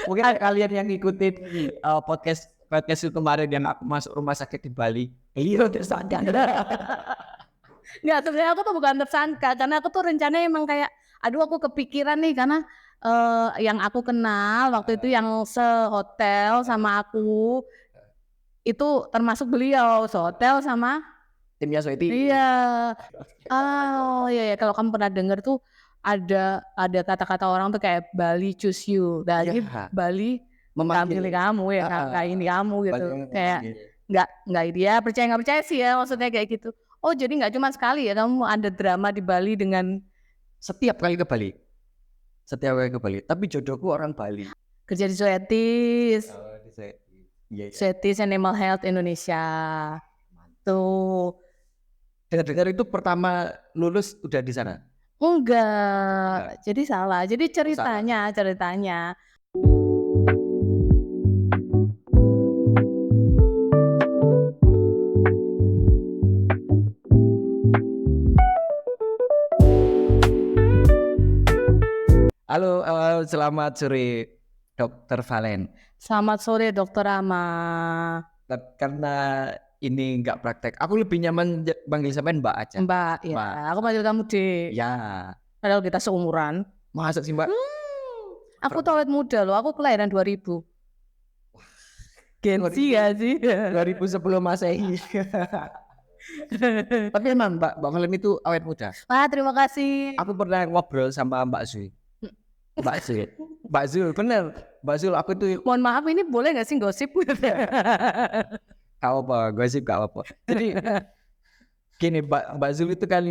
Mungkin kalian yang ngikutin podcast itu kemarin yang aku masuk rumah sakit di Bali. Iya tersangka. Nggak, sebenarnya aku tuh bukan tersangka, karena aku tuh rencananya emang kayak, aduh aku kepikiran nih karena, yang aku kenal waktu itu yang sehotel sama aku, itu termasuk beliau, sehotel sama Timnya Sweety. iya. Oh, iya ya, kalau kamu pernah denger tuh ada kata-kata orang tuh kayak Bali choose you. Jadi Iya. Bali nggak Memanggil. milih kamu ya, nggak ini kamu gitu. Bali Kayak memanggil. nggak ini ya, percaya nggak percaya sih ya, maksudnya kayak gitu. Oh, jadi nggak cuma sekali ya kamu ada drama di Bali dengan Setiap kali ke Bali. Tapi jodohku orang Bali. kerja di Zoetis, Di Sweety. Iya. Zoetis Animal Health Indonesia. Tuh. Dengar-dengar itu pertama lulus udah di sana. Enggak, jadi salah. Jadi ceritanya. Halo, selamat sore Dokter Valen. Selamat sore Dokter Rama. Karena ini nggak praktek, aku lebih nyaman panggil sampean Mbak aja. Mbak, ya. Mbak. Aku panggil kamu Dek. Ya, Padahal kita seumuran. masa sih Mbak? Aku tuh awet muda loh. Aku kelahiran 2000. Gen Z ya sih. 2000 sebelum Masehi. Tapi emang Mbak Valen itu awet muda. Wah, terima kasih. Aku pernah ngobrol sama Mbak Zul. Mbak Zul, bener. Mbak Zul, aku tuh Mohon maaf, ini boleh nggak sih gosip? gak apa, gosip gak apa. Jadi gini, Mbak Zul itu kan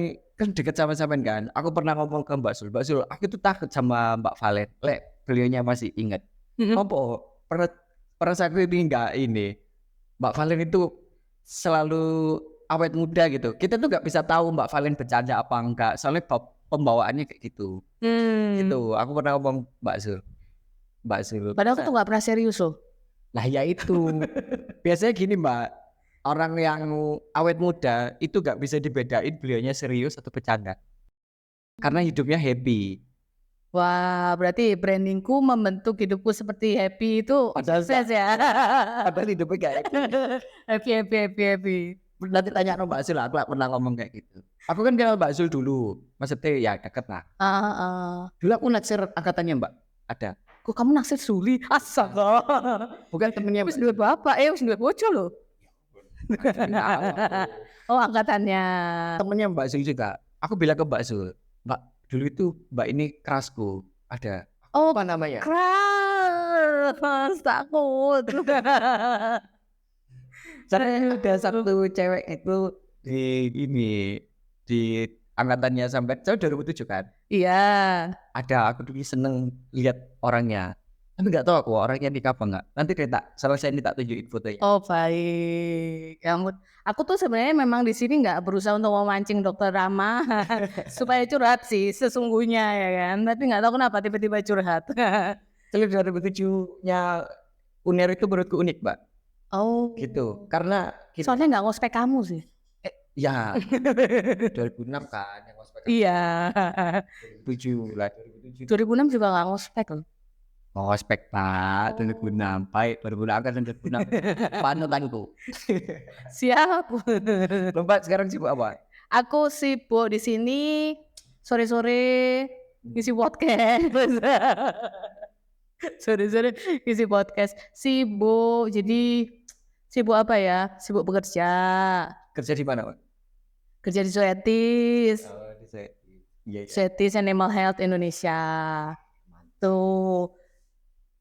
deket sama sampean kan. Aku pernah ngomong ke Mbak Zul, aku tuh takut sama Mbak Valen. Beliaunya masih ingat. Apa? Perasaan ini enggak ini. Mbak Valen itu selalu awet muda gitu. Kita tuh nggak bisa tahu Mbak Valen bercanda apa enggak. Soalnya pembawaannya kayak gitu. Gitu. Aku pernah ngomong Mbak Zul. Padahal aku tuh nggak pernah serius loh. Nah ya itu. Biasanya gini Mbak. Orang yang awet muda itu nggak bisa dibedain beliaunya serius atau bercanda. Karena hidupnya happy. Wah, berarti brandingku membentuk hidupku seperti happy itu sukses ya. Padahal hidupnya kayak happy. Nanti tanya sama Mbak Zul, aku gak pernah ngomong kayak gitu. Aku kan kenal Mbak Zul dulu, maksudnya ya deket lah. Dulu aku naksir angkatannya Mbak, ada. Kok kamu naksir Suli? Astaga. Bukan temennya Wis duwe bapak, wis duwe bojo loh. Oh, angkatannya. Temennya Mbak Zul juga. Aku bilang ke Mbak Zul, Mbak, dulu itu Mbak ini kerasku, ada. Oh, apa namanya? keras, takut. Saya udah satu cewek itu di angkatannya sampai saya 2007 kan. Iya. Ada, aku dulu seneng lihat orangnya. Tapi nggak tahu aku orangnya nikah apa nggak. Nanti selesai ini tak tunjukin fotonya. Oh, baik. Ya ampun. Aku tuh sebenarnya memang di sini nggak berusaha untuk memancing Dokter Rama supaya curhat sih sesungguhnya ya kan. Tapi nggak tahu kenapa tiba-tiba curhat. Jadi 2007-nya UNER itu menurutku unik, Mbak. Oh. Gitu. Karena soalnya nggak ngospek kamu sih. Ya. 2006 kan yang ngospek. Iya. 2007 lah. 2006 juga nggak ngospek loh. Ngospek Pak, 2006. Baik, 2006 kan 2006. Panutanku. Siap. Mbak sekarang sibuk apa? Aku sibuk di sini sore-sore ngisi podcast. Sore-sore ngisi podcast. Sibuk. Jadi sibuk apa ya? Sibuk bekerja. Kerja di mana, Pak? Kerja di Zoetis. Oh, di Zoetis. Iya. Zoetis Animal Health Indonesia. Tuh.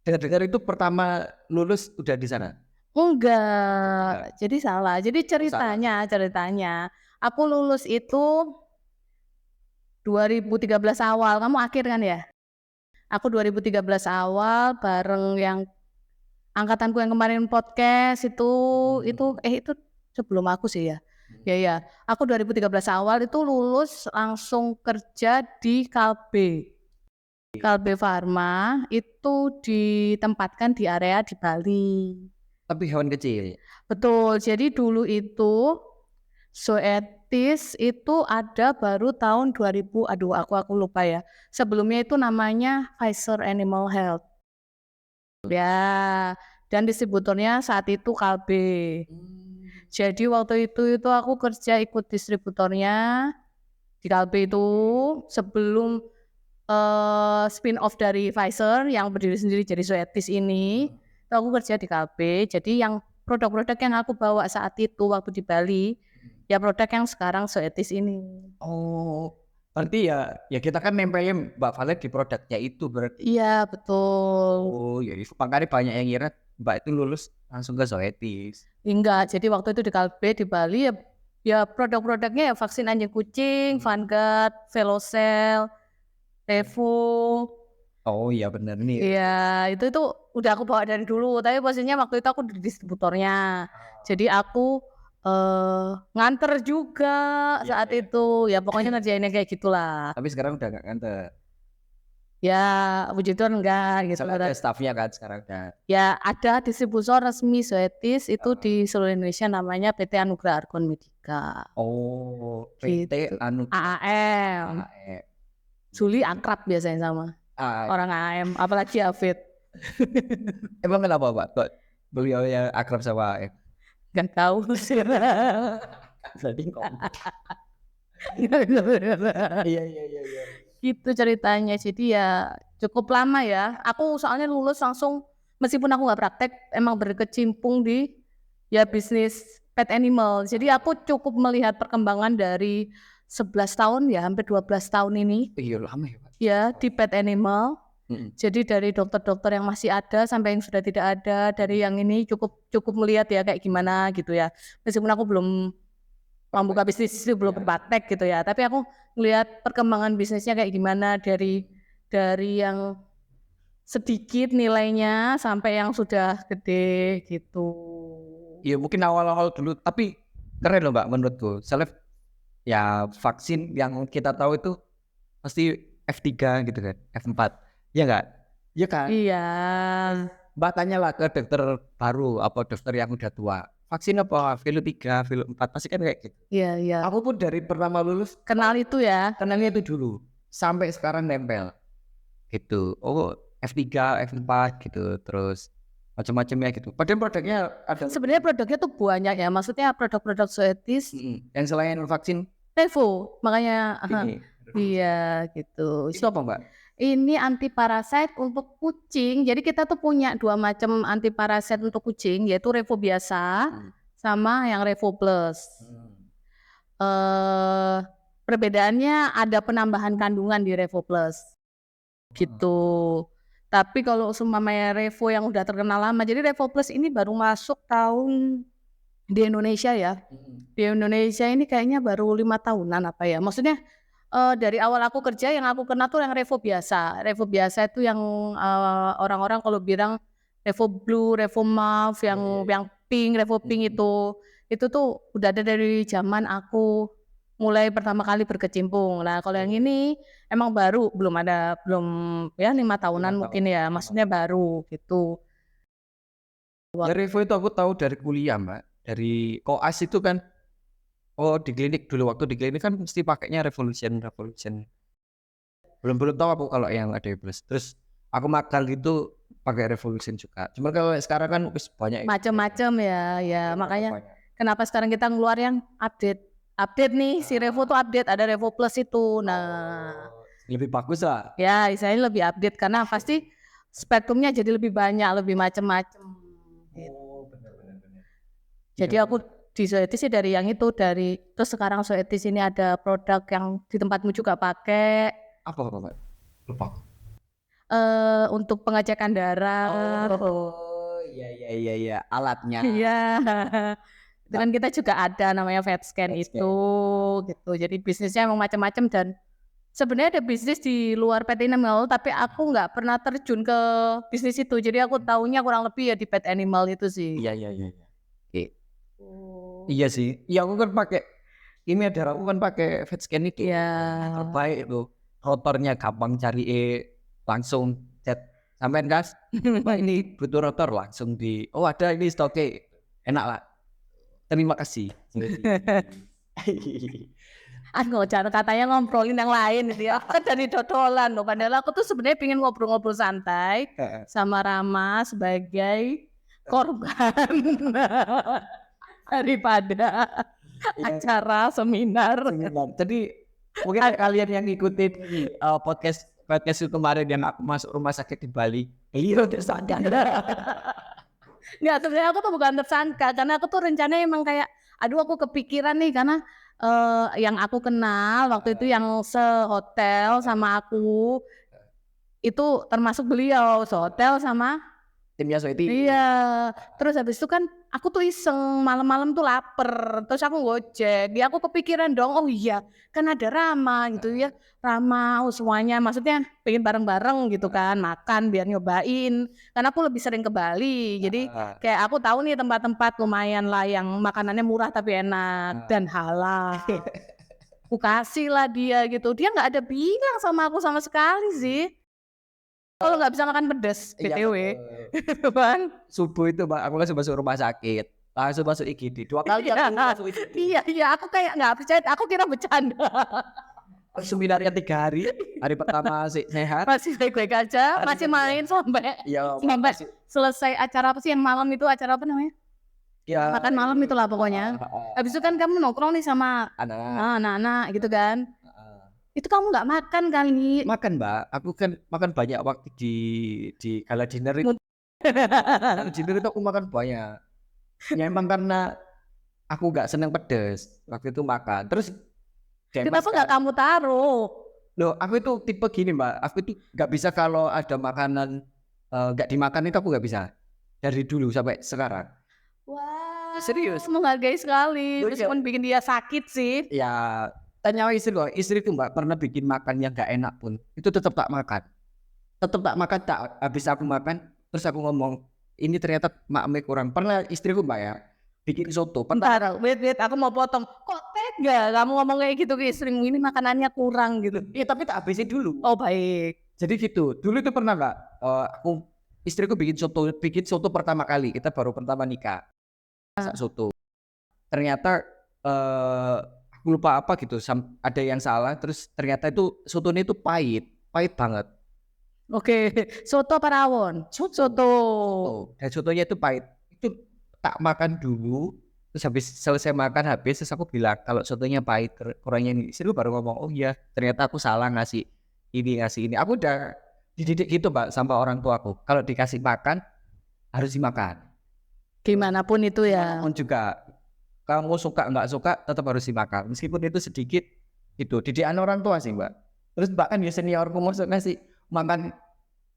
Dengar-dengar itu pertama lulus udah di sana? Enggak. Jadi salah. Jadi ceritanya. Aku lulus itu 2013 awal. Kamu akhir kan ya? Aku 2013 awal bareng yang angkatanku yang kemarin podcast itu sebelum aku sih ya. Ya. Aku 2013 awal itu lulus langsung kerja di Kalbe Farma itu ditempatkan di area di Bali. Tapi hewan kecil. Betul. Jadi dulu itu Zoetis itu ada baru tahun 2000. Aduh, aku lupa ya. Sebelumnya itu namanya Pfizer Animal Health. Ya, dan distributornya saat itu Kalbe. Jadi waktu itu aku kerja ikut distributornya di Kalbe itu sebelum spin off dari Pfizer yang berdiri sendiri jadi Zoetis ini. Itu aku kerja di Kalbe. Jadi yang produk-produk yang aku bawa saat itu waktu di Bali, ya produk yang sekarang Zoetis ini. Oh, berarti ya kita kan nempelin Mbak Valet di produknya itu berarti. Iya, betul. Oh, ya itu makanya banyak yang ngira Mbak itu lulus langsung ke Zoetis. Enggak, jadi waktu itu di Kalbe di Bali ya produk-produknya ya vaksin anjing kucing, Vanguard, Velocel, Revo. Oh iya benar nih. Iya, itu udah aku bawa dari dulu, tapi posisinya waktu itu aku di distributornya. Jadi aku nganter juga saat itu. Ya pokoknya ngerjainnya kayak gitulah. Tapi sekarang udah nggak nganter. Ya, puji Tuhan enggak gitu. Soalnya ada staffnya kan sekarang kan. Ya, ada distributor resmi Zoetis itu di seluruh Indonesia namanya PT Anugrah Argon Medica. Oh, Gitu. PT Anu AAM. AE. Juli akrab biasanya sama orang AAM, apalagi Afid. Emang kenapa Pak? Kok beliau yang akrab sama AE? Gak tahu sih. Jadi kok. Iya. Gitu ceritanya. Jadi ya cukup lama ya. Aku soalnya lulus langsung, meskipun aku nggak praktek, emang berkecimpung di ya bisnis pet animal. Jadi aku cukup melihat perkembangan dari 11 tahun ya, hampir 12 tahun ini. Iya lama ya Pak. Ya di pet animal. Jadi dari dokter-dokter yang masih ada sampai yang sudah tidak ada, dari yang ini cukup melihat ya kayak gimana gitu ya. Meskipun aku belum membuka bisnis itu belum berpraktek gitu ya, tapi aku melihat perkembangan bisnisnya kayak gimana dari yang sedikit nilainya sampai yang sudah gede gitu. Iya mungkin awal-awal dulu, tapi keren loh Mbak menurutku. Soalnya ya vaksin yang kita tahu itu pasti F3 gitu kan, F4. Iya enggak? Iya kan? Iya. Mbak tanyalah ke dokter baru apa dokter yang udah tua. Vaksin apa? Flu 3, flu 4 pasti kan kayak gitu. Iya. Aku pun dari pertama lulus Kenal itu ya. kenalnya itu dulu. Sampai sekarang nempel. Gitu. Oh, F3, F4 gitu. Terus macam-macamnya gitu. Padahal produknya ada. Sebenarnya produknya tuh banyak ya. Maksudnya produk-produk Zoetis. Yang selain vaksin Revo, makanya ini. iya gitu. Itu apa Mbak? Ini anti parasit untuk kucing. Jadi kita tuh punya 2 macam anti parasit untuk kucing, yaitu Revo biasa sama yang Revo Plus. Perbedaannya ada penambahan kandungan di Revo Plus. Gitu. Tapi kalau seumpamanya Revo yang udah terkenal lama, jadi Revo Plus ini baru masuk tahun di Indonesia ya. Di Indonesia ini kayaknya baru 5 tahunan apa ya. Maksudnya dari awal aku kerja yang aku kenal tuh yang Revo biasa. Revo biasa itu yang orang-orang kalau bilang Revo Blue, Revo Mauve, yang pink, Revo pink itu tuh udah ada dari zaman aku mulai pertama kali berkecimpung. Nah, kalau yang ini emang baru, belum ya 5 tahunan mungkin ya. Maksudnya baru gitu. Ya Revo itu aku tahu dari kuliah Mbak. Dari koas itu kan. Oh di klinik dulu, waktu di klinik kan mesti pakainya Revolution. Belum tahu aku kalau yang ada plus. Terus aku magang gitu pakai Revolution juga. Cuma kalau sekarang kan banyak macam-macam ya makanya kenapa sekarang kita ngeluar yang update nih, si Revo tuh update, ada Revo Plus itu. Nah, lebih bagus lah. Ya, istilahnya lebih update karena pasti spektrumnya jadi lebih banyak, lebih macam-macam. Oh, benar. Jadi aku di Zoetis sih dari yang itu, terus sekarang Zoetis ini ada produk yang di tempatmu juga pakai. Apa Mbak? Lupa. Untuk pengecekan darah. Oh, iya, alatnya. Iya. Dengan kita juga ada namanya vet scan itu, gitu. Jadi bisnisnya emang macam-macam dan sebenarnya ada bisnis di luar pet animal, tapi aku nggak pernah terjun ke bisnis itu. Jadi aku taunya kurang lebih ya di pet animal itu sih. Iya. Iya sih. Iya aku kan pakai ini ada aku kan pakai vet scan itu. Iya. Terbaik itu. Rotornya gampang cari langsung chat sampean gas. Ini butuh rotor langsung oh ada ini stoknya. Enak lah. Terima kasih. Katanya ngobrolin yang lain gitu ya. Dari dodolan loh. Padahal aku tuh sebenarnya pengen ngobrol-ngobrol santai sama Rama sebagai korban daripada acara seminar. Jadi mungkin kalian yang ngikutin podcast itu kemarin yang aku masuk rumah sakit di Bali, iya tersangka. Nggak, sebenarnya aku tuh bukan tersangka karena aku tuh rencananya emang kayak aduh aku kepikiran nih karena yang aku kenal waktu itu yang sehotel sama aku itu termasuk beliau sehotel sama Timnya Soeti. iya. Terus habis itu kan aku tuh iseng malam-malam tuh lapar. Terus aku gojek. Dia aku kepikiran dong, oh iya kan ada Rama gitu ya. Rama semuanya maksudnya pengen bareng-bareng gitu kan makan biar nyobain. Karena aku lebih sering ke Bali. Jadi kayak aku tahu nih tempat-tempat lumayan lah yang makanannya murah tapi enak dan halal. Aku kasih lah dia gitu. Dia nggak ada bilang sama aku sama sekali sih. Kalau nggak bisa makan pedas, BTW. Bang. Subuh itu Mbak, aku langsung masuk rumah sakit. Langsung masuk IGD. 2 kali aku masuk IGD. Iya, aku kayak nggak percaya, aku kira bercanda. Seminarnya 3 hari. Hari pertama sih sehat. Masih baik-baik aja, masih main sampai selesai acara apa sih yang malam itu, acara apa namanya? Ya, makan malam itulah pokoknya. Habis itu kan kamu nongkrong nih sama anak-anak gitu kan. Itu kamu nggak makan kali? Makan Mbak, aku kan makan banyak waktu di gala dinner itu. Gala dinner itu aku makan banyak. Ya emang karena aku nggak seneng pedes waktu itu makan. Terus kenapa nggak kamu taruh? Loh, aku itu tipe gini Mbak, aku itu nggak bisa kalau ada makanan nggak dimakan itu aku nggak bisa. Dari dulu sampai sekarang. Wah, serius menghargai sekali. Meskipun bikin dia sakit sih. Ya, tanya istri loh, istri itu Mbak pernah bikin makan yang nggak enak pun, itu tetap tak makan. Tak habis aku makan, terus aku ngomong, ini ternyata makmnya kurang. Pernah istriku Mbak ya, bikin soto. Bentar, wait, aku mau potong. Kok tega kamu ngomong kayak gitu ke istrimu, ini makanannya kurang gitu? Iya, tapi tak habisin dulu. Oh baik. Jadi gitu, dulu itu pernah Mbak, istriku bikin soto pertama kali, kita baru pertama nikah. Masak soto. Ternyata aku lupa apa gitu, ada yang salah, terus ternyata itu sotonya itu pahit banget. Oke, soto apa rawon? Soto. Dan sotonya itu pahit. Itu tak makan dulu, terus habis selesai makan terus aku bilang kalau sotonya pahit kurangnya ini. Istriku baru ngomong, oh iya ternyata aku salah ngasih ini. Aku udah dididik gitu Mbak sama orang tuaku. Kalau dikasih makan harus dimakan. Gimana pun itu ya. Pun juga kamu suka nggak suka tetap harus dimakan meskipun itu sedikit. Itu didikan orang tua sih Mbak. Terus Mbak kan ya seniorku masuk ngasih makan,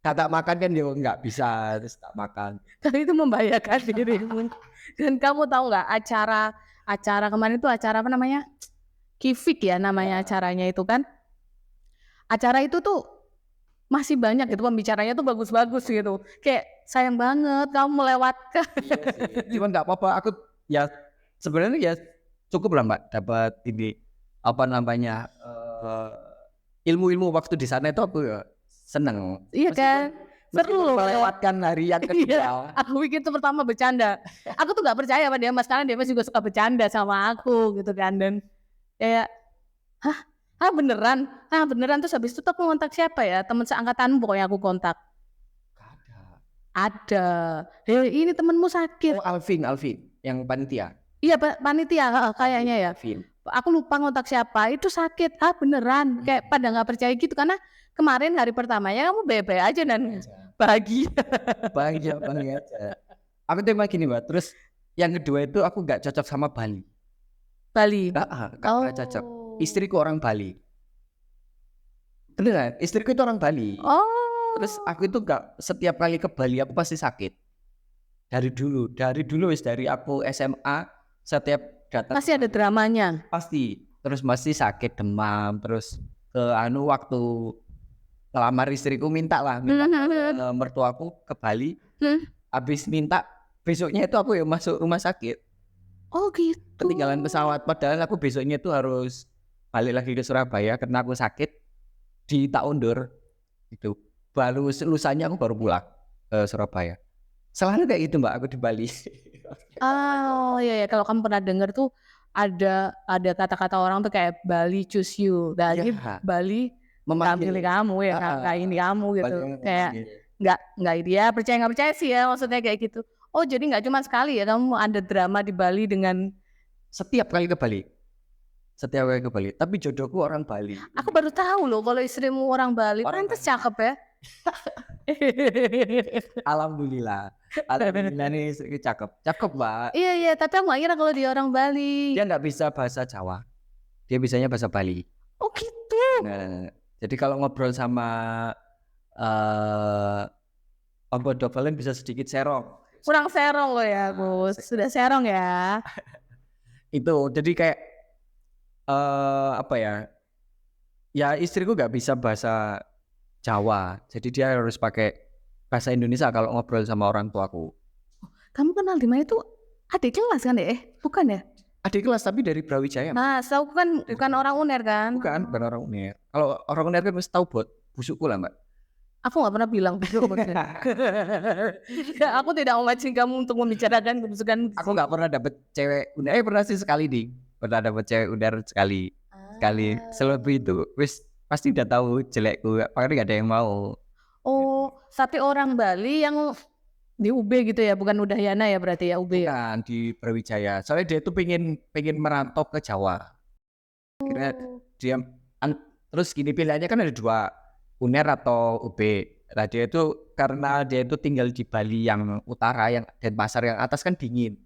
kata makan kan dia nggak bisa, terus tak makan. Tapi itu membahayakan dirimu. Dan kamu tahu nggak acara kemarin itu acara apa namanya? Kifik ya namanya acaranya itu kan. Acara itu tuh masih banyak gitu pembicaranya tuh bagus-bagus gitu. Kayak sayang banget kamu melewatkan. Iya sih. Cuman nggak apa-apa, aku ya sebenarnya ya cukup lah Mbak dapat ini apa namanya ilmu-ilmu waktu di sana itu aku ya seneng. Iya kan? Seru melewatkan hari yang kedua. Aku pikir itu pertama bercanda. Aku tuh nggak percaya sama dia Mas karena dia juga suka bercanda sama aku gitu kan, dan kayak beneran terus habis itu aku kontak siapa ya, teman seangkatanmu pokoknya aku kontak. Ada. Ini temenmu sakit. Oh, Alvin yang panitia. Iya panitia kayaknya ya. Alvin. Aku lupa kontak siapa, itu sakit. Beneran. Kayak pada nggak percaya gitu karena kemarin hari pertamanya kamu baik-baik aja dan bahagia. Bahagia aja. Aku terima gini Mbak. Terus yang kedua itu aku nggak cocok sama Bali. Nggak cocok. Istriku orang Bali. Beneran, istriku itu orang Bali. Terus aku itu nggak, setiap kali ke Bali aku pasti sakit. Dari dulu wis dari aku SMA setiap datang masih ada dramanya. Pasti. Terus masih sakit demam, terus waktu ngelamar istriku minta mertuaku ke Bali. Habis minta besoknya itu aku ya masuk rumah sakit. Oh gitu. Ketinggalan pesawat, padahal aku besoknya itu harus balik lagi ke Surabaya karena aku sakit di tak undur itu. Baru lusanya aku baru pulang ke Surabaya. Selalu kayak gitu Mbak aku di Bali. Oh iya, kalau kamu pernah dengar tuh ada kata-kata orang tuh kayak Bali choose you. Dan ini Iya. Bali Memanggil. pilih kamu ya, nggak ini kamu gitu. Bali Kayak memanggil. nggak dia percaya nggak percaya sih ya, maksudnya kayak gitu. Oh jadi nggak cuma sekali ya kamu ada drama di Bali dengan Setiap kali ke Bali. Tapi jodohku orang Bali. aku baru tahu loh kalau istrimu orang Bali. Orang Pantes Bali. cakep ya. Alhamdulillah nih istriku cakep, Mbak. Iya tapi aku nggak kira kalau dia orang Bali. Dia nggak bisa bahasa Jawa, dia bisanya bahasa Bali. Oh gitu. Nah, jadi kalau ngobrol sama Om Bodo Valen bisa sedikit serong. Kurang serong loh ya Gus. Sudah serong ya. Itu jadi kayak apa ya? Ya istriku nggak bisa bahasa Jawa, jadi dia harus pakai bahasa Indonesia kalau ngobrol sama orang tuaku. Kamu kenal di mana itu? Adik kelas kan ya? Bukan ya? Adik kelas tapi dari Brawijaya. Nah, aku kan bukan orang UNER kan? Bukan orang UNER. Kalau orang UNER kan mesti tahu busukku lah, Mbak. Aku nggak pernah bilang busuk. Aku tidak memancing kamu untuk membicarakan kebusukan. Aku nggak pernah dapet cewek UNER. Pernah sih sekali pernah dapet cewek UNER sekali. Selebih itu, wis pasti udah tahu jelekku. Makanya nggak ada yang mau. Oh, tapi orang Bali yang di UB gitu ya, bukan Udayana ya berarti ya UB ya? Bukan di Brawijaya. Soalnya dia tuh pengen merantau ke Jawa. Kira dia terus gini pilihannya kan ada dua, UNER atau UB. Nah dia itu karena dia itu tinggal di Bali yang utara, yang Denpasar yang atas kan dingin.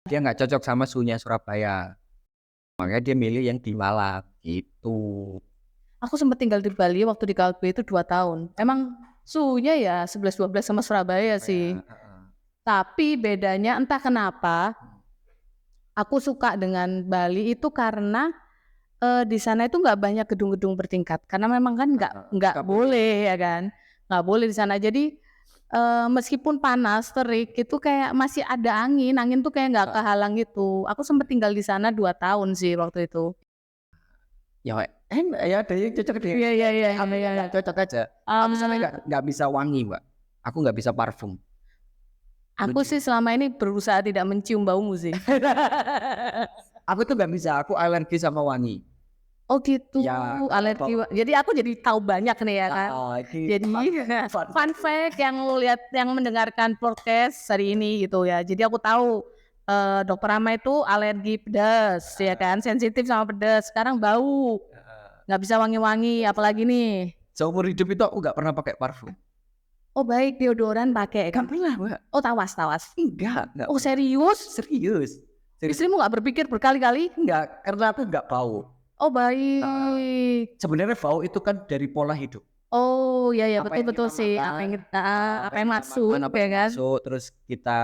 Dia nggak cocok sama suhunya Surabaya. Makanya dia milih yang di Malang gitu. Aku sempat tinggal di Bali waktu di Kalbe itu 2 tahun. Emang suhunya ya 11-12 sama Surabaya sih. Tapi bedanya entah kenapa aku suka dengan Bali itu karena di sana itu nggak banyak gedung-gedung bertingkat. Karena memang kan nggak boleh ya kan. Nggak boleh di sana. Jadi meskipun panas, terik itu kayak masih ada angin tuh kayak nggak kehalang gitu. Aku sempat tinggal di sana 2 tahun sih waktu itu. Ya ada yang cocok deh. Iya. Cocok aja. Aku sampai nggak bisa wangi, Mbak. Aku nggak bisa parfum. Aku sih selama ini berusaha tidak mencium baumu sih. Aku tuh nggak bisa. Aku alergi sama wangi. Oh gitu, Ya, alergi. Jadi aku jadi tahu banyak nih ya kan. Jadi fun fact yang lihat, yang mendengarkan podcast hari ini gitu ya. Jadi aku tahu Dokter Rama itu alergi pedas ya kan, sensitif sama pedas. Sekarang bau, nggak bisa wangi-wangi, apalagi nih. Seumur hidup itu aku nggak pernah pakai parfum. Oh baik, deodoran pakai kan? Nggak pernah, Mbak. Oh tawas. Enggak. Oh serius? Serius. Istrimu nggak berpikir berkali-kali? Enggak, karena aku nggak bau. Oh baik. Sebenarnya bau itu kan dari pola hidup. Oh iya Apa yang betul kita sih. makan, Apa yang masuk ya kan? terus kita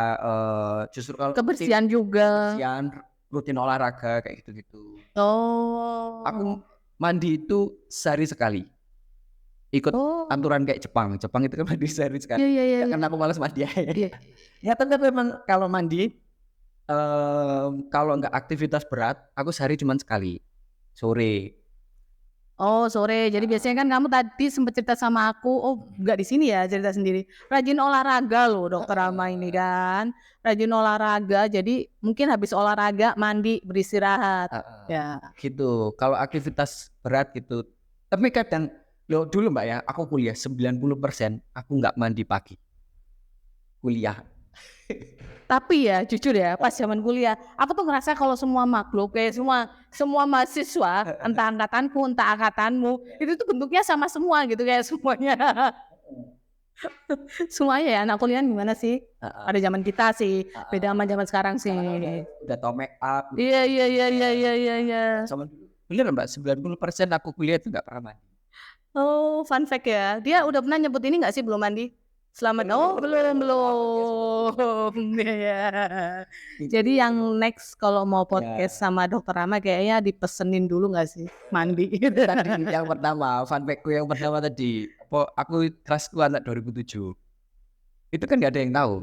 justru kalau Kebersihan juga. rutin olahraga kayak gitu. Oh. Aku mandi itu sehari sekali. Ikut aturan kayak Jepang itu kan mandi sehari sekali. Iya. Karena aku malas mandi. Iya. Ya tapi memang kalau mandi kalau nggak aktivitas berat, aku sehari cuma sekali. Sore. Oh sore. Jadi biasanya kan kamu tadi sempat cerita sama aku. Oh nggak di sini ya cerita sendiri. Rajin olahraga loh Dokter Rama ini kan. Rajin olahraga. Jadi mungkin habis olahraga mandi beristirahat. Ya. Gitu. Kalau aktivitas berat gitu. Tapi kadang dulu Mbak ya, aku kuliah 90% aku nggak mandi pagi. Kuliah. Tapi ya jujur ya pas zaman kuliah aku tuh ngerasa kalau semua makhluk kayak semua mahasiswa entah angkatanku entah angkatanmu itu tuh bentuknya sama semua gitu kayak semuanya. Semuanya ya anak kuliah gimana sih? Pada zaman kita sih beda sama zaman sekarang sih. Udah tau make up. Iya. Bener Mbak, 90% aku kuliah itu nggak pernah mandi. Oh fun fact ya. Dia udah pernah nyebut ini nggak sih belum mandi? Selamat. Oh belum. Ya. Jadi yang next kalau mau podcast sama Dokter Rama kayaknya dipesenin dulu nggak sih mandi? Tadi yang pertama, fun fact-ku yang pertama tadi, aku kelasku anak 2007. Itu kan nggak ada yang tahu.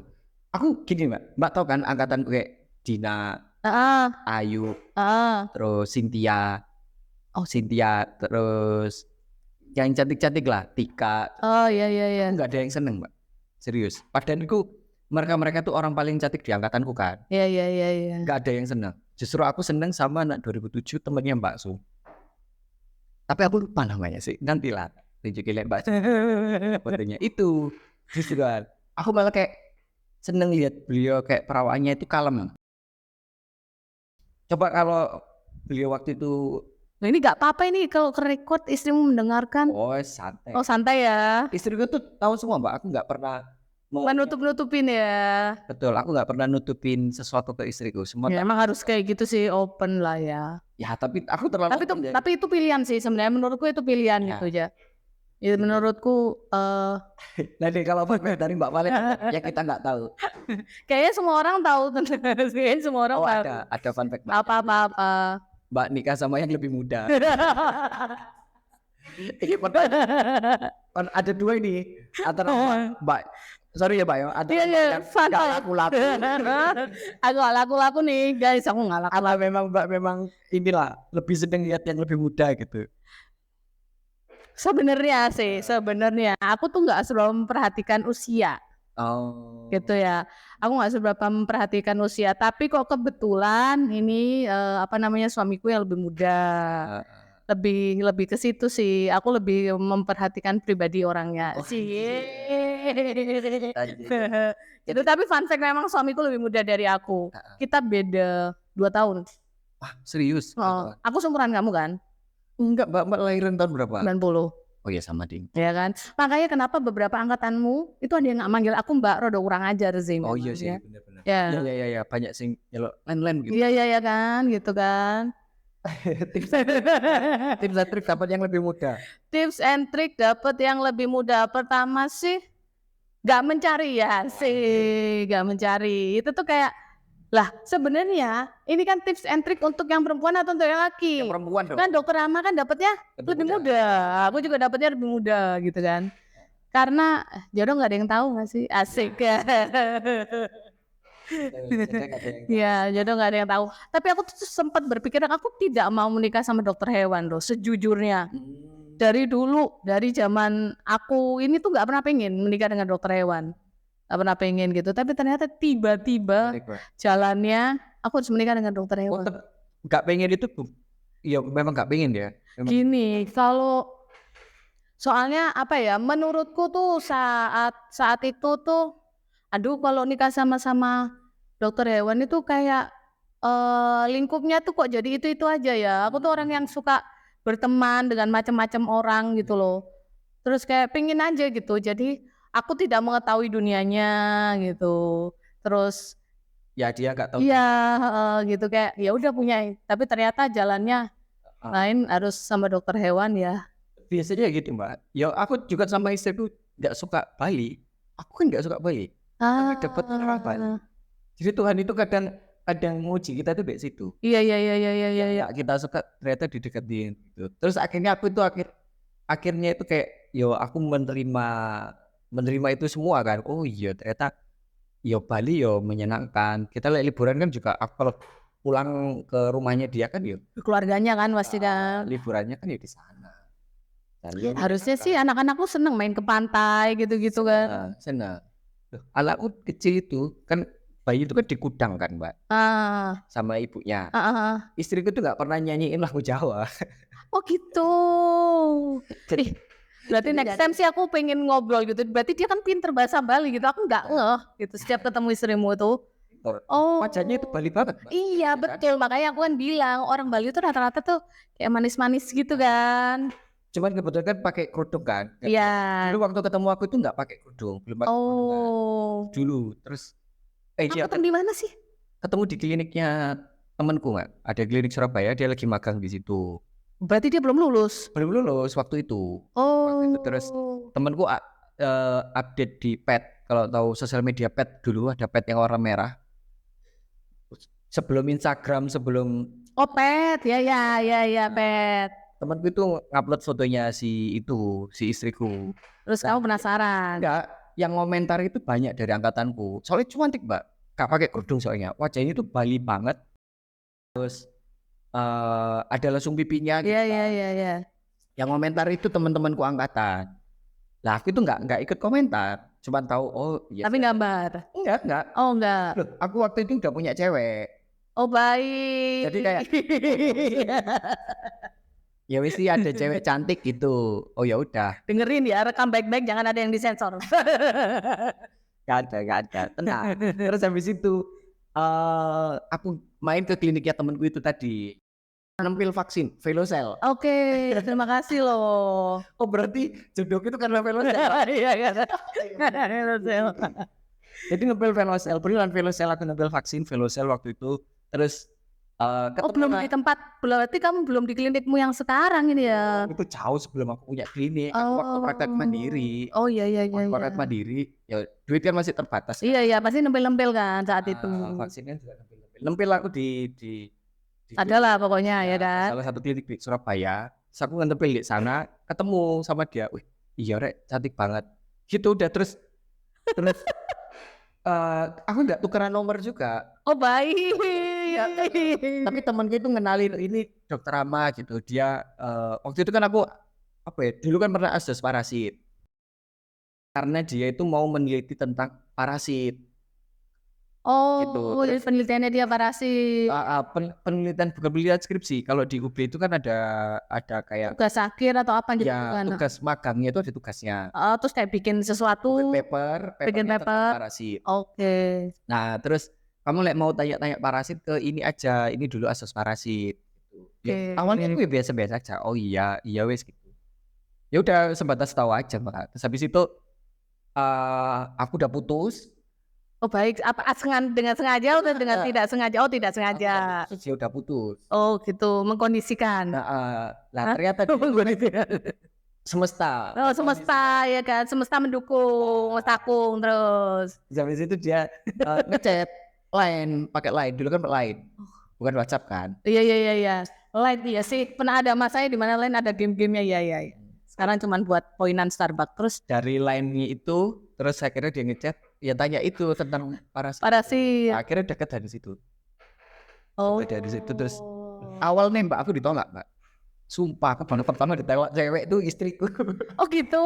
Aku gini Mbak tahu kan angkatan kayak Dina, Ayu, terus Cynthia, terus yang cantik-cantik lah, Tika. Oh iya. Nggak ada yang seneng Mbak. Serius. Padahal mereka tuh orang paling cantik di angkatanku kan. Iya. Nggak ada yang seneng. Justru aku seneng sama anak 2007 temennya Mbak Su. Tapi aku lupa namanya sih. Nantilah tunjukin Mbak Su. Fotonya itu. Justru kan. Aku malah kayak seneng lihat beliau kayak perawaannya itu kalem. Coba kalau beliau waktu itu, Nah, ini nggak apa-apa ini kalau ke record istrimu mendengarkan. oh santai. Oh santai ya. Istriku tuh tahu semua Mbak. Aku nggak pernah Menutup-nutupin ya. betul. Aku nggak pernah nutupin sesuatu ke istriku. Semua. Ya emang harus kayak gitu sih, open lah ya. Ya tapi aku terlalu. Tapi itu pilihan sih sebenarnya, menurutku itu pilihan Ya. gitu aja. Ya menurutku Nanti kalau dari Mbak Valen ya kita nggak tahu. kayaknya semua orang tahu kayaknya semua orang Oh tahu. ada fun fact. Apa. Mbak nikah sama yang lebih muda. Ini ada dua ini antara Mbak. Sorry ya Mbak ya. Ada Iya, santai. laku-laku. Aku nggak laku-laku nih guys, aku nggak laku. Apa memang Mbak memang inilah lebih seneng lihat yang lebih muda gitu. Sebenarnya aku tuh nggak selalu memperhatikan usia. Oh. Gitu ya, aku nggak seberapa memperhatikan usia, tapi kok kebetulan ini suamiku yang lebih muda, lebih ke situ sih, aku lebih memperhatikan pribadi orangnya sih. Itu tapi fun fact memang suamiku lebih muda dari aku, kita beda 2 tahun. Wah serius? Aku seumuran kamu kan? Enggak Mbak lahiran tahun berapa? 90. Oh iya sama ding. Ya kan, makanya kenapa beberapa angkatanmu itu ada yang nggak manggil aku Mbak, rada kurang ajar sih. Oh iya sih ya. benar-benar. Ya. Ya banyak sing nyelok len gitu. Iya kan, gitu kan. Tips and trik dapat yang lebih muda. Tips and trik dapat yang lebih muda, pertama sih nggak mencari ya sih, nggak mencari. Itu tuh kayak lah sebenarnya ini kan tips and trik untuk yang perempuan atau untuk yang laki? Yang perempuan dong. Kan dokter Rama kan dapatnya lebih muda. Aku juga dapatnya lebih muda gitu kan. Karena jodoh nggak ada yang tahu nggak sih, asik ya. Ya jodoh nggak ada yang tahu. Tapi aku tuh sempat berpikir aku tidak mau menikah sama dokter hewan loh, sejujurnya. Dari dulu, dari zaman aku ini tuh nggak pernah pengen menikah dengan dokter hewan. Gak pernah pengen gitu, tapi ternyata tiba-tiba jalannya aku harus menikah dengan dokter hewan. Gak pengen itu ya memang gak pengen ya. Memang. Gini, kalau soalnya apa ya, menurutku tuh saat itu tuh aduh kalau nikah sama dokter hewan itu kayak lingkupnya tuh kok jadi itu aja ya. Aku tuh orang yang suka berteman dengan macam-macam orang gitu loh. Terus kayak pingin aja gitu, jadi aku tidak mengetahui dunianya gitu. Terus ya dia nggak tahu. Iya, gitu kayak ya udah punya, tapi ternyata jalannya lain, harus sama dokter hewan ya. Biasanya gitu Mbak. Ya aku juga sama istriku nggak suka bayi. Aku kan nggak suka bayi. Tapi dapat harapan. Jadi Tuhan itu kadang nguji kita tuh dari situ. Iya. Kita suka ternyata dideketin gitu. Terus akhirnya aku itu akhirnya itu kayak yo aku menerima itu semua kan. Oh iya ternyata yo Bali yo menyenangkan. Kita liburan kan juga aku kalau pulang ke rumahnya dia kan yo keluarganya kan pasti kan. Liburannya kan ya di sana. Harusnya sih anak-anakku seneng main ke pantai gitu-gitu kan. Senang. Anakku kecil itu kan bayi itu kan di gudang kan Mbak. Sama ibunya. Istriku tuh nggak pernah nyanyiin lagu Jawa. Oh gitu. Berarti next time sih aku pengen ngobrol gitu. Berarti dia kan pinter bahasa Bali gitu. Aku nggak ngeh gitu setiap ketemu istrimu tuh. Oh. Wajahnya itu Bali banget Mbak. Iya betul. Makanya aku kan bilang orang Bali itu rata-rata tuh kayak manis-manis gitu kan. Cuman kebetulan kan pakai kerudung kan. Iya. Dulu waktu ketemu aku itu nggak pakai kerudung, belum pakai kerudung kan. Dulu terus. Ketemu di mana sih? Ketemu di kliniknya temanku nggak. Ada klinik Surabaya, dia lagi magang di situ. Berarti dia belum lulus? Belum lulus waktu itu. Waktu itu terus temanku update di pet. Kalau tahu sosial media pet dulu ada pet yang warna merah. Sebelum Instagram, sebelum. Oh pet, ya pet. Temanku itu ngupload fotonya si istriku. Terus kamu penasaran? Enggak, yang komentar itu banyak dari angkatanku. Soalnya cantik Mbak, gak pakai kerudung soalnya. Wajahnya itu Bali banget. Terus ada langsung pipinya gitu. Iya. Yang komentar itu teman-temanku angkatan. Lah aku itu nggak ikut komentar, cuma tahu oh iya. Tapi gambar? Enggak. Oh enggak. Loh, aku waktu itu udah punya cewek. Oh baik. Jadi kayak ya wis sih ada cewek cantik gitu. Oh ya udah, dengerin ya, rekam baik-baik, jangan ada yang disensor. gak ada, tenang. Terus habis itu aku main ke kliniknya temenku itu tadi, nampil vaksin Velocel. Oke, terima kasih loh. Oh berarti jodohku itu karena Velocel. Iya, Jadi ngambil Velocel, beneran Velocel, aku ngambil vaksin Velocel waktu itu. Terus Oh ketemu belum di tempat, berarti kamu belum di klinikmu yang sekarang ini ya? itu jauh sebelum aku punya klinik. Aku waktu praktek mandiri. Oh iya. Waktu praktek mandiri, ya duit kan masih terbatas. Iya, pasti nempel-nempel kan saat itu. Vaksinnya juga nempel. Nempel aku di Adalah pokoknya ya kan. salah satu klinik di Surabaya. Terus aku nempel di sana, ketemu sama dia. Wih, iya rek, cantik banget. Gitu udah terus aku nggak tukeran nomor juga. Oh baik. Tapi temanku itu ngenalin ini dokter Rama gitu. Dia waktu itu kan aku apa ya? Dulu kan pernah asdos parasit. Karena dia itu mau meneliti tentang parasit. Oh, Gitu. jadi penelitiannya dia parasit. Penelitian bukan penelitian skripsi. Kalau di UB itu kan ada kayak Tugas akhir atau apa gitu ya kan. tugas magangnya itu ada tugasnya. Terus kayak bikin sesuatu. Bikin Papernya paper. tentang parasit. Oke. Nah, terus kamu mau tanya-tanya parasit ke ini aja, ini dulu asdos parasit. Gitu. Ya, awalnya gue biasa-biasa aja. Oh iya wes gitu. Ya udah sebatas tahu aja Mbak. Terus habis itu aku udah putus. Oh baik, apa dengan sengaja atau dengan tidak sengaja? Oh tidak sengaja. Terus ya udah putus. Oh gitu, mengkondisikan. Nah, ternyata semesta. Oh semesta ya kan, semesta mendukung, mestakung terus. Habis itu dia ngechat line, pakai line. Dulu kan pakai line, bukan WhatsApp kan? Iya. Line iya sih, pernah ada masanya di mana line ada game-gamenya ya. Sekarang cuma buat poinan Starbucks terus. Dari line-nya itu, terus akhirnya dia ngechat, ya tanya itu tentang parasit. Akhirnya deket dari situ. Oh. Dari situ terus awal nembak aku ditolak Mbak. Sumpah, pertama ditolak cewek itu istriku. Oh gitu.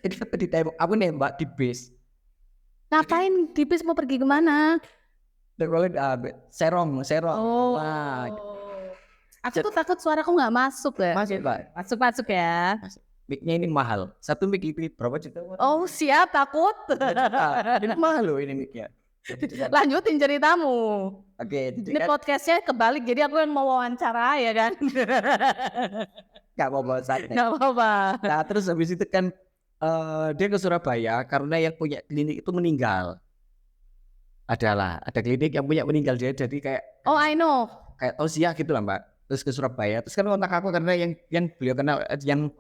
Jadi ditembak, aku nembak di bis. Ngapain di bis, mau pergi kemana? Serong. Oh. Nah, aku tuh takut suaraku nggak masuk ya. Masuk ya. Mic-nya ini mahal. Satu mic itu berapa juta? Oh siap, takut. Ini mahal loh ini mic-nya. Lanjutin ceritamu. Oke, ini kan podcastnya kebalik, jadi aku yang mau wawancara ya kan. Gak apa-apa. Gak apa-apa. Nah terus habis itu kan dia ke Surabaya karena yang punya klinik itu meninggal. Ada klinik yang punya meninggal, dia jadi kayak I know, kayak tausiah gitu lah Mbak. Terus ke Surabaya, terus kan kontak aku karena yang beliau kenal, yang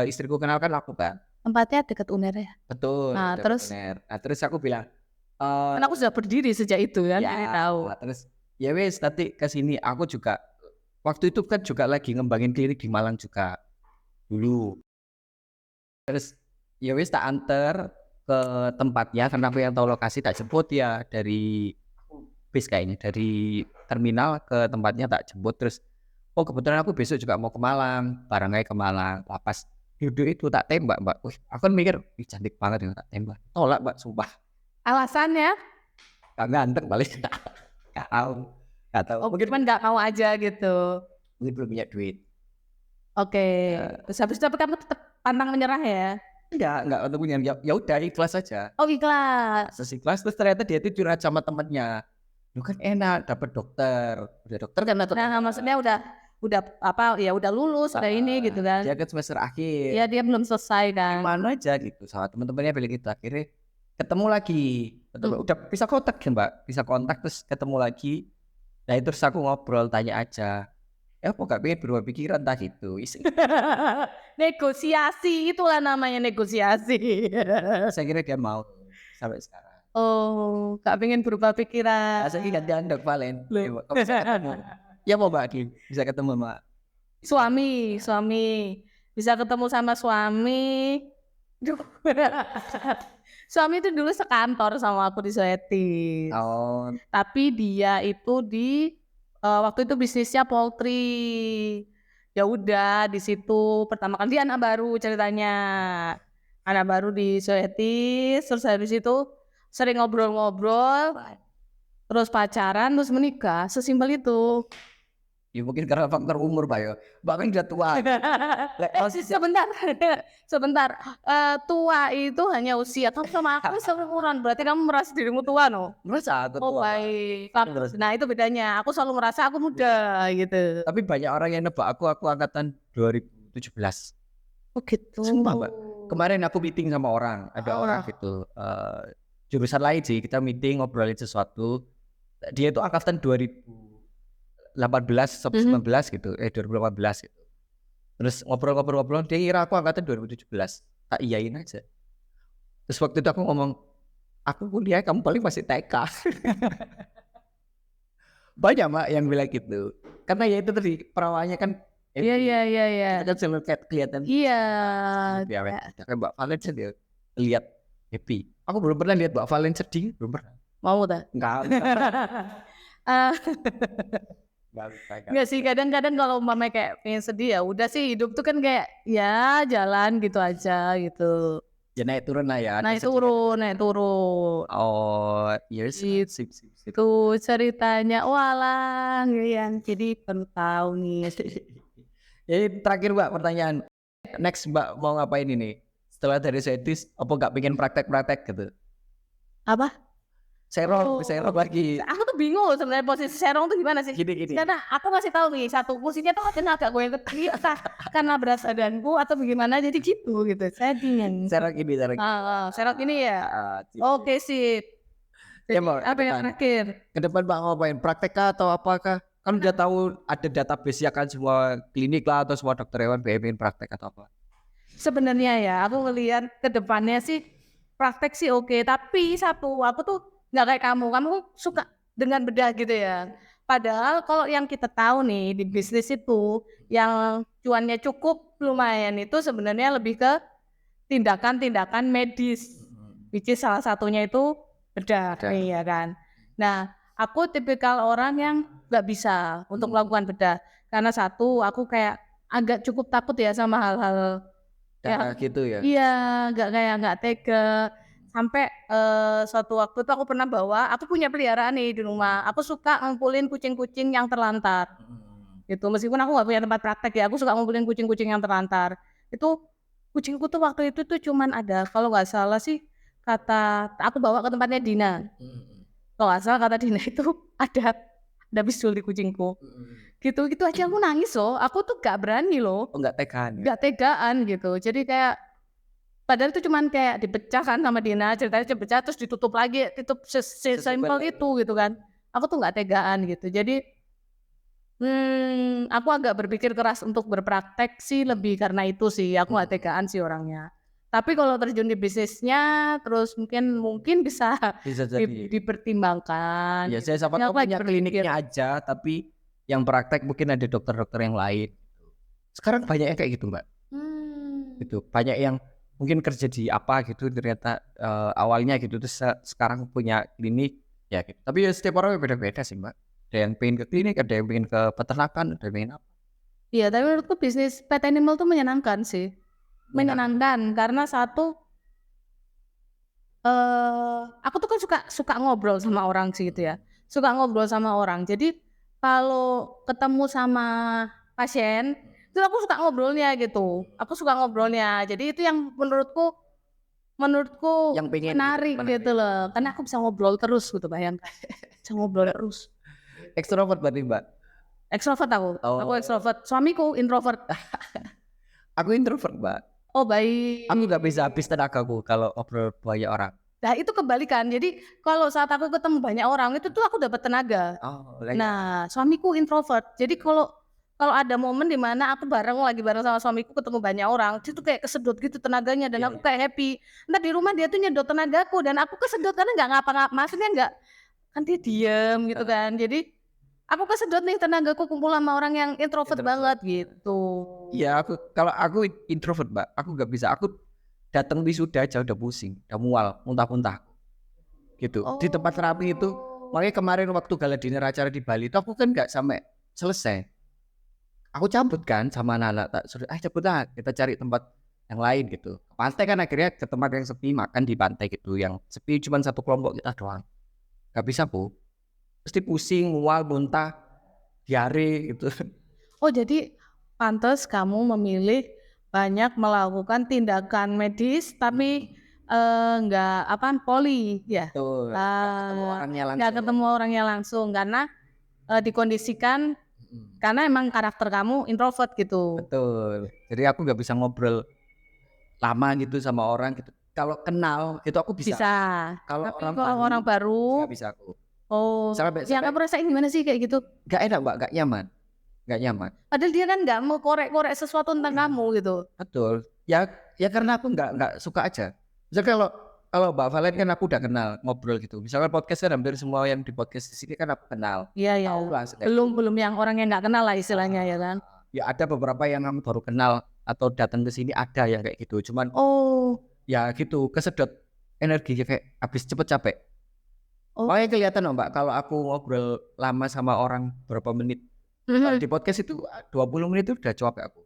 istriku kenal kan aku kan. Tempatnya dekat UNER ya. Betul. Nah terus UNER. Nah terus aku bilang kan aku sudah berdiri sejak itu kan, ya, tahu. Terus ya wes nanti kesini. Aku juga waktu itu kan juga lagi ngembangin klinik di Malang juga dulu. Terus ya wes tak anter ke tempatnya karena aku yang tahu lokasi, tak jemput ya dari bis kayaknya, dari terminal ke tempatnya tak jemput. Terus kebetulan aku besok juga mau ke Malang, bareng aja ke Malang. Pas duduk itu tak tembak Mbak. Wih, aku kan mikir cantik banget ya, tak tembak. Tolak Mbak, sumpah. Alasannya? Gak ganteng balik. Gak tahu. Mungkin cuman gak mau aja gitu. Mungkin belum punya duit. Oke. Terus habis itu kamu tetap pantang menyerah ya? Enggak untuk punya. Ya udah ikhlas aja. Oh ikhlas. Ikhlas. Terus ternyata dia itu curhat sama temennya. Lu kan enak dapat dokter. Udah dokter kan. Nah maksudnya udah apa ya, udah lulus, udah ini gitu kan. Dia kan semester akhir. Ya dia belum selesai kan. Gimana aja gitu. Sama teman-temannya bilang gitu. Akhirnya ketemu lagi. Udah bisa kontak kan Mbak. Bisa kontak terus ketemu lagi. Nah terus aku ngobrol, tanya aja. Ya kok gak pengen berubah pikiran tak gitu. Negosiasi, itulah namanya negosiasi. Saya kira dia mau sampai sekarang. Oh, gak pengen berubah pikiran. Saya ingat dia Dok Valen. Ya mau Mbak Kim, bisa ketemu Mbak. Suami. Bisa ketemu sama suami. Suami itu dulu sekantor sama aku di Soetis. Oh. Tapi dia itu waktu itu bisnisnya poultry. Ya udah di situ pertama kali dia anak baru ceritanya. Anak baru di Soetis, terus habis itu sering ngobrol-ngobrol. terus pacaran, terus menikah, sesimpel itu. Ya mungkin karena faktor umur Pak ya. Mbak kan udah tua. Sebentar, sebentar. Tua itu hanya usia. Kamu sama aku seumuran, berarti kamu merasa dirimu tua, no? Merasa aku Oh tua Pak. baik. Terus. Nah itu bedanya. Aku selalu merasa aku muda gitu. Tapi banyak orang yang nebak aku angkatan 2017. Oh gitu. Sumpah Mbak. Kemarin aku meeting sama orang, ada orang gitu. Jurusan lain sih, kita meeting ngobrolin sesuatu. Dia itu angkatan 2018 sampai 19 gitu, 2018 gitu. Terus ngobrol-ngobrol, dia kira aku angkatan 2017. Tak iyain aja. Terus waktu itu aku ngomong, aku kuliah kamu paling masih TK. Banyak Mbak yang bilang gitu. Karena ya itu tadi perawaannya kan Iya. kita kan selalu kelihatan Iya. lebih awet. Kayak Mbak Valen dia lihat happy. Aku belum pernah lihat Mbak Valen sedih, belum pernah. Mau tak? Enggak. Enggak sih, kadang-kadang kalau mama kayak pengen sedih ya udah sih, hidup tuh kan kayak ya jalan gitu aja gitu. Ya naik turun lah ya. Naik turun. Oh, yes. Sip. Itu ceritanya. Walah, yang jadi perlu tahu nih. Jadi terakhir Mbak pertanyaan. Next Mbak mau ngapain ini? Setelah dari Setis, apa nggak pengen praktek-praktek gitu? Apa? Serong lagi. Aku tuh bingung sebenarnya posisi serong tuh gimana sih? Gini. Karena aku ngasih tahu nih, satu posisinya tuh agak goyang ke kiri, karena berat badanku atau bagaimana, jadi gitu. Saya bingung. Serong ini. Serong ini ya. Oke sip. Ya Mbak, Apa yang terakhir? ke depan Mbak ngapain? Praktek kah atau apakah? Kan udah tahu ada database ya kan semua klinik lah atau semua dokter hewan pengen praktek atau apa? Sebenarnya ya, aku ngelihat ke depannya sih praktek sih oke, tapi satu, aku tuh nggak kayak kamu suka dengan bedah gitu ya. Padahal kalau yang kita tahu nih di bisnis itu yang cuannya cukup lumayan itu sebenarnya lebih ke tindakan-tindakan medis, which is salah satunya itu bedah, ya kan. Nah, aku tipikal orang yang nggak bisa untuk melakukan bedah karena satu, aku kayak agak cukup takut ya sama hal-hal ya gitu ya. Iya, nggak tega. Sampai suatu waktu tuh aku punya peliharaan nih di rumah. Aku suka ngumpulin kucing-kucing yang terlantar. Gitu. Meskipun aku nggak punya tempat praktek ya, aku suka ngumpulin kucing-kucing yang terlantar. Itu kucingku tuh waktu itu tuh cuman ada, kalau nggak salah sih aku bawa ke tempatnya Dina. Kalau nggak salah kata Dina itu ada bisul di kucingku. Gitu aja aku nangis loh. Aku tuh gak berani loh. Oh, nggak tegaan. Gak tegaan gitu. Jadi kayak padahal itu cuman kayak dipecah kan sama Dina, ceritanya dipecah terus ditutup lagi, sesimpel itu gitu kan. Aku tuh gak tegaan gitu. Jadi aku agak berpikir keras untuk berpraktek sih lebih karena itu sih. Aku gak tegaan sih orangnya. Tapi kalau terjun di bisnisnya terus mungkin bisa jadi dipertimbangkan. Ya saya siapa tahu punya kliniknya aja, tapi yang praktek mungkin ada dokter-dokter yang lain. Sekarang banyak yang kayak gitu Mbak. Gitu. Banyak yang mungkin kerja di apa gitu ternyata awalnya gitu terus sekarang punya klinik ya gitu. Tapi ya setiap orang beda-beda sih Mbak. Ada yang pengen ke klinik, ada yang pengen ke peternakan, ada yang pengen apa. Iya, tapi menurutku bisnis pet animal tuh menyenangkan sih. Menyenangkan karena satu aku tuh kan suka ngobrol sama orang sih gitu ya. Suka ngobrol sama orang. Jadi kalau ketemu sama pasien, itu aku suka ngobrolnya gitu. Jadi itu yang menurutku yang pengen menarik gitu loh. Karena aku bisa ngobrol terus gitu, bayangkan. Bisa ngobrol terus. Ekstrovert berarti Mbak? Ekstrovert aku. Aku ekstrovert. Suamiku introvert. Aku introvert Mbak. Oh baik. Aku gak bisa habis tenagaku kalau ngobrol banyak orang. Nah itu kebalikan. Jadi kalau saat aku ketemu banyak orang itu tuh aku dapat tenaga. Nah suamiku introvert. Jadi kalau ada momen di mana aku lagi bareng sama suamiku ketemu banyak orang, itu kayak kesedot gitu tenaganya dan aku kayak happy. Nah di rumah dia tuh nyedot tenagaku dan aku kesedot karena nggak ngapa-ngapa. Maksudnya nggak, kan dia diem gitu kan. Jadi aku kesedot nih tenagaku kumpul sama orang yang introvert banget gitu. Iya, kalau aku introvert Mbak, aku nggak bisa. Aku datang wisuda aja udah pusing, udah mual, muntah-muntah gitu. Di tempat terapi itu, makanya kemarin waktu gala dinner acara di Bali itu aku kan nggak sampai selesai. Aku cabut kan sama anak-anak, tak suruh cabut lah, kita cari tempat yang lain gitu. Pantai kan akhirnya ke tempat yang sepi, makan di pantai gitu, yang sepi cuma satu kelompok kita doang. Gak bisa Bu. Pasti pusing, mual, muntah, diare gitu. Oh, jadi pantas kamu memilih banyak melakukan tindakan medis tapi enggak poli ya. Betul. Ketemu Ah, orangnya nggak langsung. ketemu orangnya langsung karena dikondisikan karena emang karakter kamu introvert gitu. Betul. Jadi aku nggak bisa ngobrol lama gitu sama orang gitu. Kalau kenal itu aku bisa. Bisa. Kalau Tapi orang kalau orang baru baru, nggak bisa aku. oh, yang Sampai kamu rasain gimana sih kayak gitu? nggak enak mbak, nggak nyaman, nggak nyaman. Padahal dia kan nggak mau korek-korek sesuatu tentang kamu gitu. Betul. Ya karena aku nggak suka aja. Misal kalau Mbak Valen kan aku udah kenal ngobrol gitu. Misalkan podcast kan hampir semua yang di podcast di sini kan aku kenal. Iya ya. Tahu lah seenggaknya. Belum yang orang yang nggak kenal lah istilahnya ya kan. Ya ada beberapa yang aku baru kenal atau datang ke sini ada yang kayak gitu. Cuman Oh, ya gitu kesedot energinya kayak habis cepet capek. Oh. Makanya kelihatan loh Mbak kalau aku ngobrol lama sama orang berapa menit. Kalau di podcast itu 20 menit itu udah capek aku.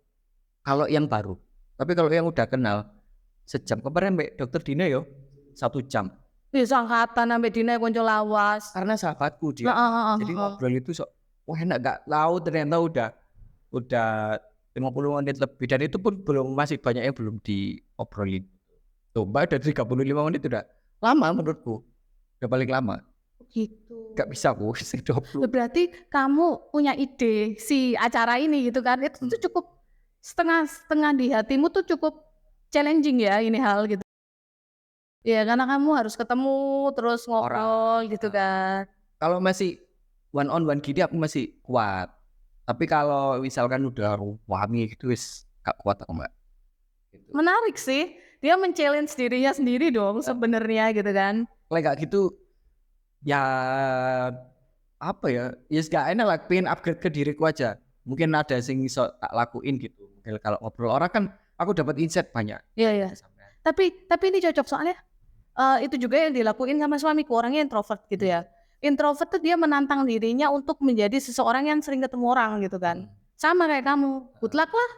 Kalau yang baru. Tapi kalau yang udah kenal sejam. Kemarin Mbak Dokter Dina yo 1 jam. bisa angkatan sampai dina konco lawas. Karena sahabatku dia. Jadi ngobrol itu wah enak gak tahu ternyata udah 50 menit lebih dan itu pun masih banyak yang belum diobrolin. Tuh Mbak udah 35 menit udah lama menurutku. Udah paling lama. Gitu. Gak bisa aku 20. Berarti kamu punya ide si acara ini gitu kan? Itu tuh cukup setengah di hatimu tuh cukup challenging ya ini hal gitu. Ya karena kamu harus ketemu terus ngobrol gitu kan. Kalau masih one on one gini aku masih kuat. Tapi kalau misalkan udah wangi gitu wis gak kuat aku Mbak. Gitu. Menarik sih. Dia men-challenge dirinya sendiri dong sebenarnya gitu kan. Kalau gak gitu ya apa ya? Ya gak enak lah pengen upgrade ke diriku aja. Mungkin ada sing iso tak lakuin gitu. Mungkin kalau ngobrol orang kan aku dapat insight banyak. Iya ya. Tapi ini cocok soalnya itu juga yang dilakuin sama suamiku, orangnya introvert gitu ya. Introvert tuh dia menantang dirinya untuk menjadi seseorang yang sering ketemu orang gitu kan. Sama kayak kamu, good luck lah.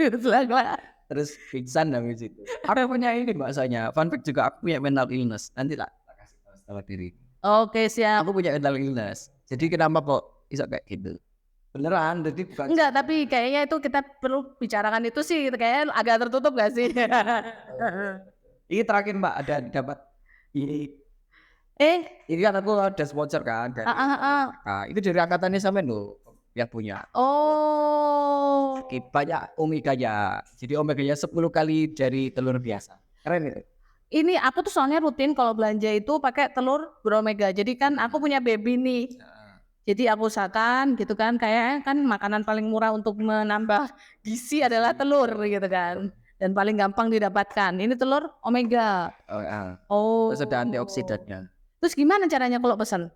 Good luck lah. Terus pingsan habis itu. Aku punya ini Mbak soalnya. Fun fact juga aku punya mental illness. Nanti tak kasih tahu setelah diri. Oke siap. Aku punya mental illness. Jadi kenapa kok bisa kayak gitu? Beneran, jadi bukan. Enggak, tapi kayaknya itu kita perlu bicarakan itu sih, kayaknya agak tertutup gak sih? Ini terakhir Mbak ada dapat ini. Ini kan aku ada sponsor kan dari itu dari angkatannya sampean loh yang punya. Oh. Banyak omeganya. Jadi omeganya 10 kali dari telur biasa. Keren itu. Ini aku tuh soalnya rutin kalau belanja itu pakai telur beromega. Jadi kan aku punya baby nih. Jadi aku usahakan gitu kan, kayak kan makanan paling murah untuk menambah gizi adalah telur gitu kan. Dan paling gampang didapatkan. Ini telur omega. Oh. Terus ada antioksidannya. Terus gimana caranya kalau pesan?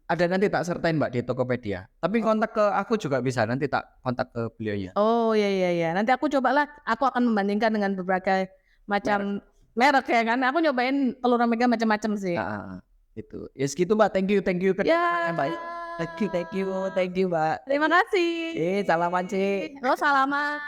Ada nanti tak sertain Mbak di Tokopedia. Tapi kontak ke aku juga bisa. Nanti tak kontak ke beliaunya. Oh iya. Nanti aku cobalah. Aku akan membandingkan dengan berbagai macam merek ya kan. Aku nyobain telur omega macam-macam sih. Itu. Ya segitu Mbak. Thank you. Ya. Mbak. Thank you Mbak. Terima kasih. Salaman Cik. Oh salaman.